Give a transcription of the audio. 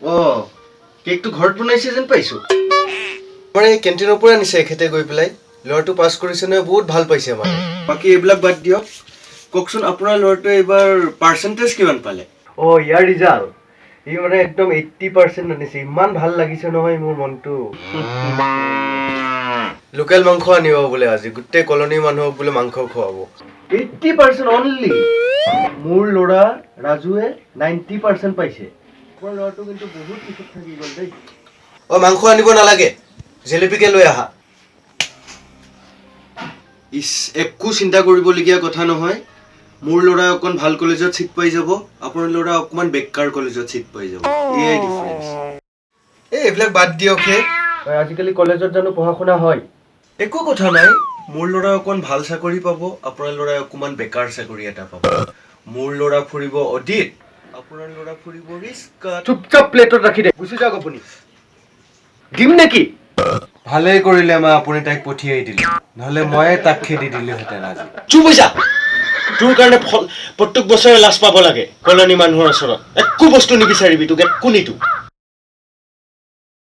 অ' কেকটো ঘৰত বনাইছে যেন পাইছো। আমাৰ এই কেণ্টিনৰ পৰা নিছে এখেতে গৈ পেলাই। ল'ৰাটো পাছ কৰিছে নহয়, বহুত ভাল পাইছে মানে। বাকী এইবিলাক বাদ দিয়ক, কওকচোন আপোনাৰ ল'ৰাটোৱে এইবাৰ পাৰ্চেণ্টেজ কিমান পালে? ইয়াৰ ৰিজাল্ট ই মানে একদম 80% আনিছে। ইমান ভাল লাগিছে নহয় মোৰ মনটো। লোকেল মাংস আনিব বোলে আজি, গোটেই কলনীৰ মানুহক বোলে মাংস খুৱাব। 80% অনলি। মোৰ ল'ৰা ৰাজুৱে 90% পাইছে। আপোনাৰ ল'ৰাটো কিন্তু বহুত পিছত থাকি গ'ল দেই। মাংস আনিব নালাগে, জেলেপীকে লৈ আহা। একো চিন্তা কৰিবলগীয়া কথা নহয়। মোৰ ল'ৰা অকণ ভাল কলেজত ছিট পাই যাব, আপোনাৰ ল'ৰা অকণমান বেকাৰ কলেজত ছিট পাই যাব। এয়াই ডিফাৰেঞ্চ। এইবিলাক বাদ দিয়ক হে। আজিকালি কলেজত জানো পঢ়া শুনা হয়? একো কথা নাই। মোৰ ল'ৰা অকণ ভাল চাকৰি পাব, আপোনাৰ ল'ৰাই অকণমান বেকাৰ চাকৰি এটা পাব। মোৰ ল'ৰা ফুৰিব অডিট, আপোনাৰ ল'ৰা ফুৰিব ৰিস্কাত। চুপচাপ প্লেটত ৰাখি দে, গুচি যাওক আপুনি। দিম নেকি? ভালেই কৰিলে মা আপুনি তাইক পঠিয়াই দিলে, নহ'লে ময়ে তাক খেদি দিলোহেঁতেন আজি। চুপ হৈ যা। তোৰ কাৰণে প্ৰত্যেক বছৰে লাজ পাব লাগে কলনী মানুহৰ ওচৰত। একো বস্তু নিবিচাৰিবি, তোক একো নিদো।